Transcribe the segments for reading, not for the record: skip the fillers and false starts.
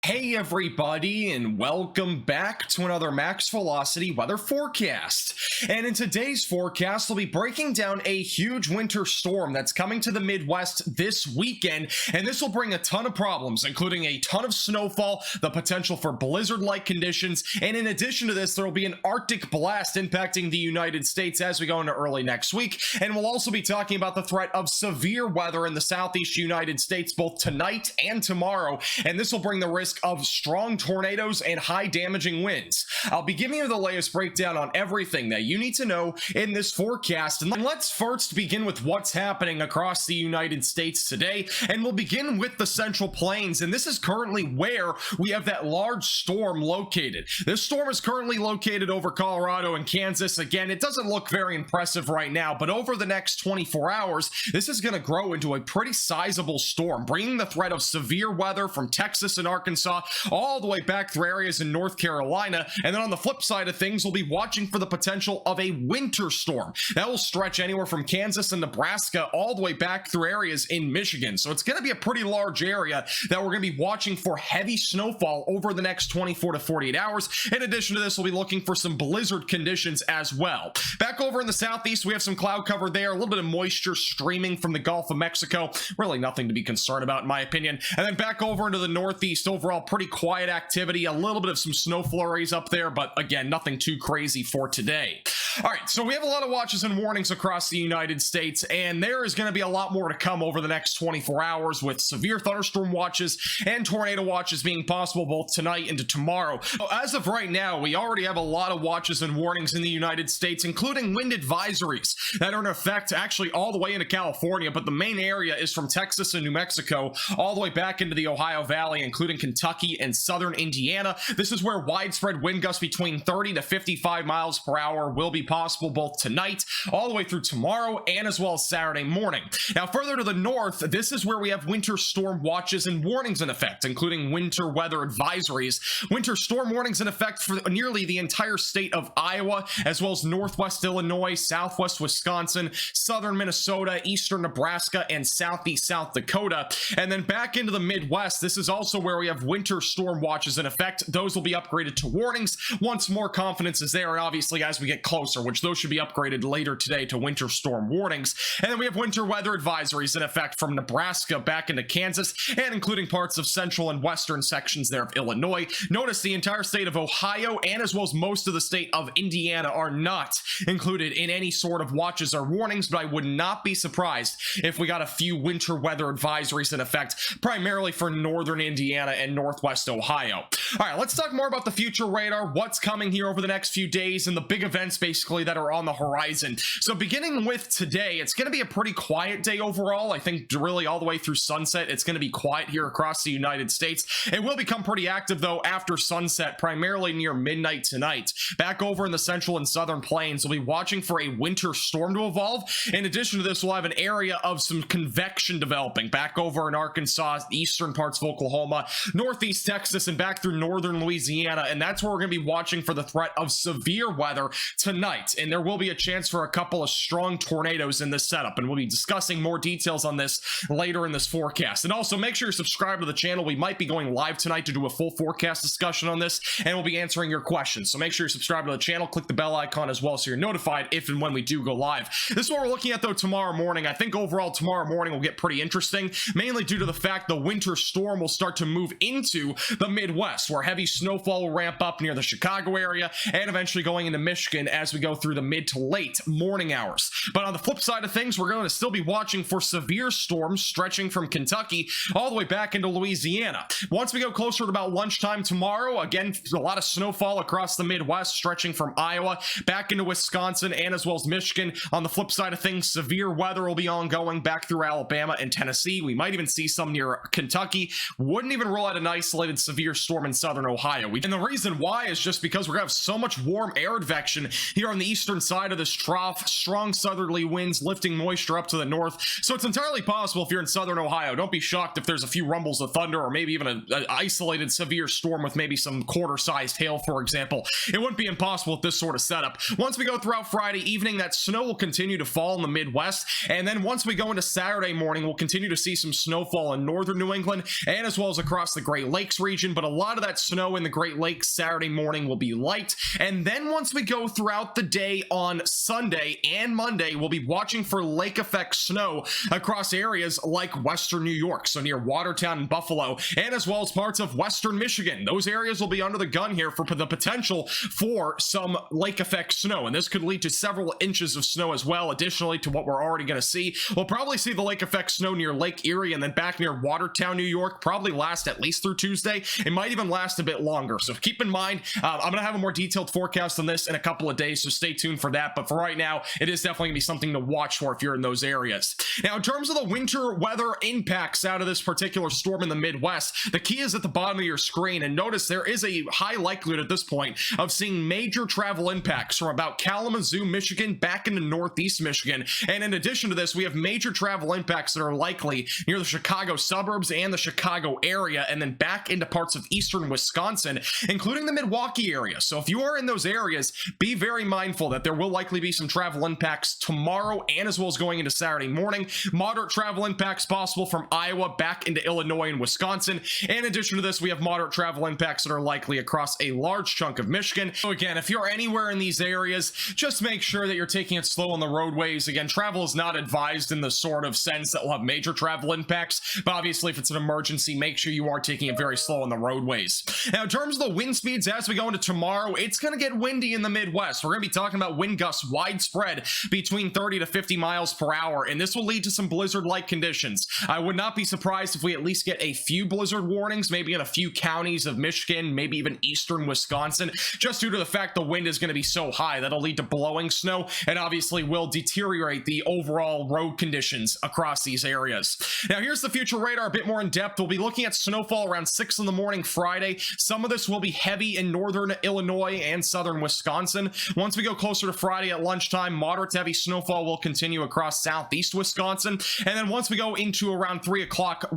Hey everybody, and welcome back to another Max Velocity weather forecast. And in today's forecast, we'll be breaking down a huge winter storm that's coming to the Midwest this weekend, and this will bring a ton of problems, including a ton of snowfall, the potential for blizzard-like conditions, and in addition to this, there will be an Arctic blast impacting the United States as we go into early next week, and we'll also be talking about the threat of severe weather in the southeast United States both tonight and tomorrow, and this will bring the risk of strong tornadoes and high damaging winds. I'll be giving you the latest breakdown on everything that you need to know in this forecast, and let's first begin with what's happening across the United States today, and we'll begin with the Central Plains, and this is currently where we have that large storm located. This storm is currently located over Colorado and Kansas. Again, it doesn't look very impressive right now, but over the next 24 hours, this is going to grow into a pretty sizable storm, bringing the threat of severe weather from Texas and Arkansas all the way back through areas in North Carolina. And then on the flip side of things, we'll be watching for the potential of a winter storm that will stretch anywhere from Kansas and Nebraska all the way back through areas in Michigan. So it's going to be a pretty large area that we're going to be watching for heavy snowfall over the next 24 to 48 hours. In addition to this, we'll be looking for some blizzard conditions as well. Back over in the southeast, we have some cloud cover there, a little bit of moisture streaming from the Gulf of Mexico. Really nothing to be concerned about in my opinion. And then back over into the northeast, overall pretty quiet activity, a little bit of some snow flurries up there, but again, nothing too crazy for today. All right, so we have a lot of watches and warnings across the United States, and there is going to be a lot more to come over the next 24 hours with severe thunderstorm watches and tornado watches being possible both tonight into tomorrow. So as of right now, we already have a lot of watches and warnings in the United States, including wind advisories that are in effect actually all the way into California, but the main area is from Texas and New Mexico all the way back into the Ohio Valley, including Kentucky and southern Indiana. This is where widespread wind gusts between 30 to 55 miles per hour will be possible both tonight all the way through tomorrow and as well as Saturday morning. Now further to the north, this is where we have winter storm watches and warnings in effect, including winter weather advisories. Winter storm warnings in effect for nearly the entire state of Iowa, as well as northwest Illinois, southwest Wisconsin, southern Minnesota, eastern Nebraska, and southeast South Dakota. And then back into the Midwest, this is also where we have winter storm watches in effect. Those will be upgraded to warnings once more confidence is there, and obviously as we get closer, which those should be upgraded later today to winter storm warnings. And then we have winter weather advisories in effect from Nebraska back into Kansas, and including parts of central and western sections there of Illinois. Notice the entire state of Ohio and as well as most of the state of Indiana are not included in any sort of watches or warnings, but I would not be surprised if we got a few winter weather advisories in effect, primarily for northern Indiana and northwest Ohio. All right, let's talk more about the future radar, what's coming here over the next few days, and the big events basically that are on the horizon. So beginning with today, it's going to be a pretty quiet day overall. I think really all the way through sunset, it's going to be quiet here across the United States. It will become pretty active though after sunset, primarily near midnight tonight. Back over in the central and southern plains, we'll be watching for a winter storm to evolve. In addition to this, we'll have an area of some convection developing back over in Arkansas, eastern parts of Oklahoma, northeast Texas, and back through northern Louisiana, and that's where we're going to be watching for the threat of severe weather tonight, and there will be a chance for a couple of strong tornadoes in this setup, and we'll be discussing more details on this later in this forecast. And also make sure you're subscribed to the channel. We might be going live tonight to do a full forecast discussion on this, and we'll be answering your questions, so make sure you're subscribed to the channel, click the bell icon as well so you're notified if and when we do go live. This is what we're looking at though tomorrow morning. I think overall tomorrow morning will get pretty interesting, mainly due to the fact the winter storm will start to move into the Midwest, where heavy snowfall will ramp up near the Chicago area and eventually going into Michigan as we go through the mid to late morning hours. But on the flip side of things, we're going to still be watching for severe storms stretching from Kentucky all the way back into Louisiana. Once we go closer to about lunchtime tomorrow, again, a lot of snowfall across the Midwest stretching from Iowa back into Wisconsin and as well as Michigan. On the flip side of things, severe weather will be ongoing back through Alabama and Tennessee. We might even see some near Kentucky. Wouldn't even rule out an isolated severe storm in southern Ohio. And the reason why is just because we're gonna have so much warm air advection here on the eastern side of this trough, strong southerly winds lifting moisture up to the north. So it's entirely possible if you're in southern Ohio, don't be shocked if there's a few rumbles of thunder or maybe even an isolated severe storm with maybe some quarter-sized hail, for example. It wouldn't be impossible with this sort of setup. Once we go throughout Friday evening, that snow will continue to fall in the Midwest, and then once we go into Saturday morning, we'll continue to see some snowfall in northern New England and as well as across the Great Lakes region, but a lot of that snow in the Great Lakes Saturday morning will be light. And then once we go throughout the day on Sunday and Monday, we'll be watching for lake effect snow across areas like western New York, so near Watertown and Buffalo, and as well as parts of western Michigan. Those areas will be under the gun here for the potential for some lake effect snow, and this could lead to several inches of snow as well. Additionally to what we're already going to see, we'll probably see the lake effect snow near Lake Erie and then back near Watertown, New York, probably last at least through Tuesday. It might even last a bit longer, so keep in mind, I'm going to have a more detailed forecast on this in a couple of days, so stay tuned for that. But for right now, it is definitely going to be something to watch for if you're in those areas. Now, in terms of the winter weather impacts out of this particular storm in the Midwest, the key is at the bottom of your screen, and notice there is a high likelihood at this point of seeing major travel impacts from about Kalamazoo, Michigan, back into northeast Michigan. And in addition to this, we have major travel impacts that are likely near the Chicago suburbs and the Chicago area, and then back into parts of eastern Wisconsin, including the Milwaukee area. So if you are in those areas, be very mindful that there will likely be some travel impacts tomorrow and as well as going into Saturday morning. Moderate travel impacts possible from Iowa back into Illinois and Wisconsin. In addition to this, we have moderate travel impacts that are likely across a large chunk of Michigan. So again, if you're anywhere in these areas, just make sure that you're taking it slow on the roadways. Again, travel is not advised in the sort of sense that will have major travel impacts, but obviously if it's an emergency, make sure you are taking it very slow on the roadways. Now, in terms of the wind speeds as we go into tomorrow, it's going to get windy in the Midwest. We're going to be talking about wind gusts widespread between 30 to 50 miles per hour, and this will lead to some blizzard-like conditions. I would not be surprised if we at least get a few blizzard warnings, maybe in a few counties of Michigan, maybe even eastern Wisconsin, just due to the fact the wind is going to be so high that'll lead to blowing snow and obviously will deteriorate the overall road conditions across these areas. Now, here's the future radar a bit more in depth. We'll be looking at snowfall around 6 in the morning Friday. Some of this will be heavy in northern Illinois and southern Wisconsin. Once we go closer to Friday at lunchtime, moderate to heavy snowfall will continue across southeast Wisconsin. And then once we go into around 3 o'clock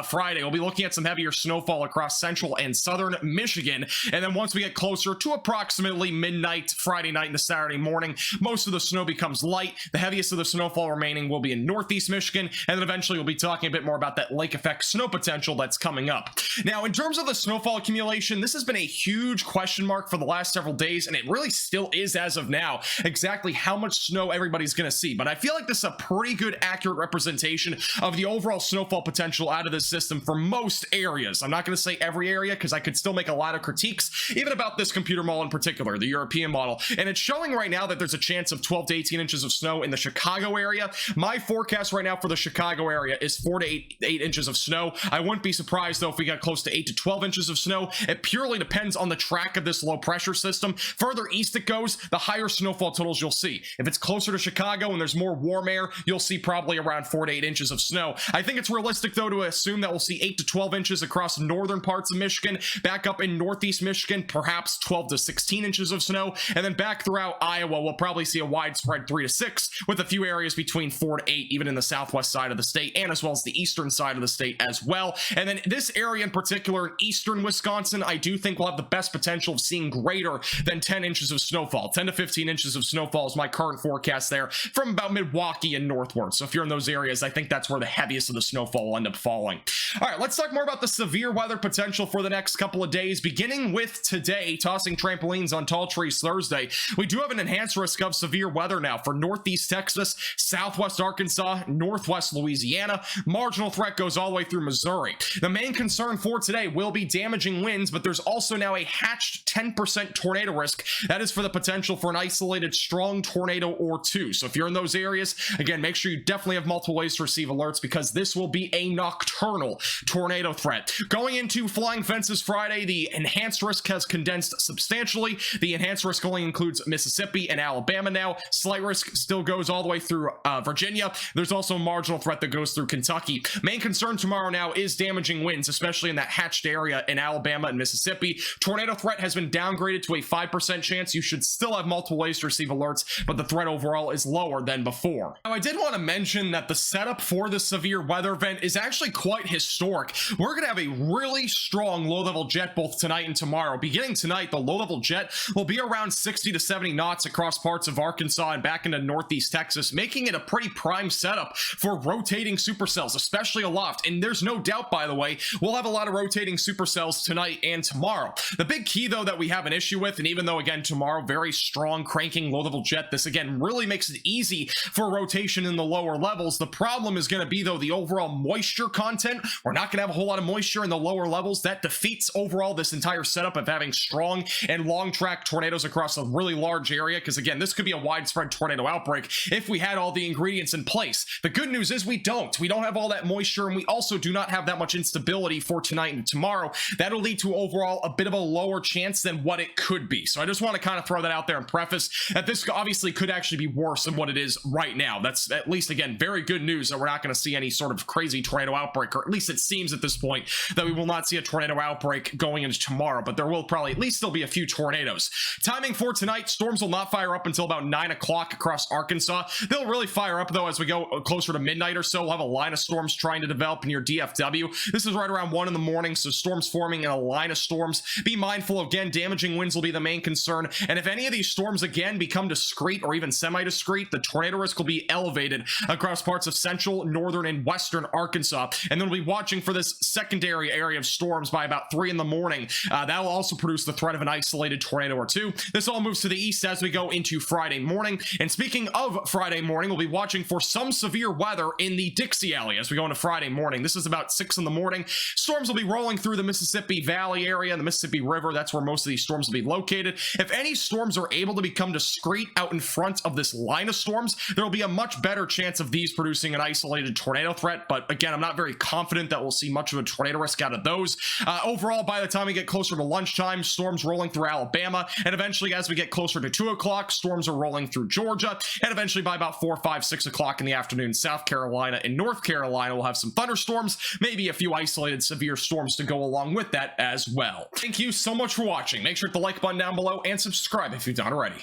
Friday, we'll be looking at some heavier snowfall across central and southern Michigan. And then once we get closer to approximately midnight Friday night into Saturday morning, most of the snow becomes light. The heaviest of the snowfall remaining will be in northeast Michigan, and then eventually we'll be talking a bit more about that lake effect snow potential that's coming up. Now, in terms of the snowfall accumulation, this has been a huge question mark for the last several days, and it really still is as of now, exactly how much snow everybody's going to see. But I feel like this is a pretty good, accurate representation of the overall snowfall potential out of this system for most areas. I'm not going to say every area because I could still make a lot of critiques, even about this computer model in particular, the European model. And it's showing right now that there's a chance of 12 to 18 inches of snow in the Chicago area. My forecast right now for the Chicago area is 4 to 8 inches of snow. I wouldn't be surprised though if we got close to 8 to 12 inches of snow. It purely depends on the track of this low pressure system. Further east it goes, the higher snowfall totals you'll see. If it's closer to Chicago and there's more warm air, you'll see probably around 4 to 8 inches of snow. I think it's realistic though to assume that we'll see 8 to 12 inches across northern parts of Michigan, back up in northeast Michigan, perhaps 12 to 16 inches of snow, and then back throughout Iowa, we'll probably see a widespread 3 to 6, with a few areas between 4 to 8, even in the southwest side of the state, and as well as the eastern side of the state as well. And then this area in particular, in eastern Wisconsin, I do think will have the best potential of seeing greater than 10 inches of snowfall. 10 to 15 inches of snowfall is my current forecast there, from about Milwaukee and northward. So if you're in those areas, I think that's where the heaviest of the snowfall will end up falling. All right, let's talk more about the severe weather potential for the next couple of days, beginning with today, tossing trampolines on tall trees Thursday. We do have an enhanced risk of severe weather now for northeast Texas, southwest Arkansas, northwest Louisiana. Marginal threat goes all the way through Missouri. The main concern for today will be damaging winds, but there's also now a hatched 10% tornado risk. That is for the potential for an isolated strong tornado or two. So if you're in those areas, again, make sure you definitely have multiple ways to receive alerts, because this will be a nocturnal tornado threat. Going into Flying Fences Friday, the enhanced risk has condensed substantially. The enhanced risk only includes Mississippi and Alabama now. Slight risk still goes all the way through Virginia. There's also a marginal threat that goes through Kentucky. Main concern tomorrow now is damaging winds, especially in that hatched area in Alabama and Mississippi. Tornado threat has been downgraded to a 5% chance. You should still have multiple ways to receive alerts, but the threat overall is lower than before. Now, I did want to mention that the setup for the severe weather event is actually quite historic. We're going to have a really strong low-level jet both tonight and tomorrow. Beginning tonight, the low-level jet will be around 60 to 70 knots across parts of Arkansas and back into northeast Texas, making it a pretty prime setup for rotating supercells, especially aloft. And there's no doubt, by the way, we'll have a lot of rotating supercells tonight and tomorrow. The big key, though, that we have an issue with, and even though, again, tomorrow, very strong cranking low-level jet, this, again, really makes it easy for rotation in the lower levels. The problem is going to be, though, the overall moisture content. We're not going to have a whole lot of moisture in the lower levels. That defeats overall this entire setup of having strong and long track tornadoes across a really large area, because, again, this could be a widespread tornado outbreak if we had all the ingredients in place. The good news is we don't. We don't have all that moisture, and we also do not have that much instability for tonight and tomorrow. That'll lead to overall a bit of a lower chance than what it could be. So I just want to kind of throw that out there and preface that this obviously could actually be worse than what it is right now. That's at least, again, very good news that we're not going to see any sort of crazy tornado outbreak, or at least it seems at this point that we will not see a tornado outbreak going into tomorrow, but there will probably at least still be a few tornadoes. Timing for tonight, storms will not fire up until about 9 o'clock across Arkansas. They'll really fire up, though, as we go closer to midnight or so. We'll have a line of storms trying to develop near DFW. This is right around 1 in the morning, so storms forming in a line of storms. Be mindful, again, damaging winds will be the main concern, and if any of these storms, again, become discrete or even semi-discrete, the tornado risk will be elevated across parts of central, northern, and western Arkansas, and then we'll be watching for this secondary area of storms by about 3 in the morning. That will also produce the threat of an isolated tornado or two. This all moves to the east as we go into Friday morning, and speaking of Friday morning, we'll be watching for some severe weather in the Dixie Alley as we go into Friday morning. This is about 6 in the morning. Storms will be rolling through the Mississippi Valley area, the Mississippi River. That's where most of these storms will be located. If any storms are able to become discrete out in front of this line of storms, there will be a much better chance of these producing an isolated tornado threat. But again, I'm not very confident that we'll see much of a tornado risk out of those. Overall, by the time we get closer to lunchtime, storms rolling through Alabama, and eventually as we get closer to 2 o'clock, storms are rolling through Georgia, and eventually by about 4, 5, 6 o'clock in the afternoon, South Carolina and North Carolina will have some thunderstorms, maybe a few isolated severe storms to go along with that as well. Thank you so much for watching. Make sure to hit the like button down below and subscribe if you've done already.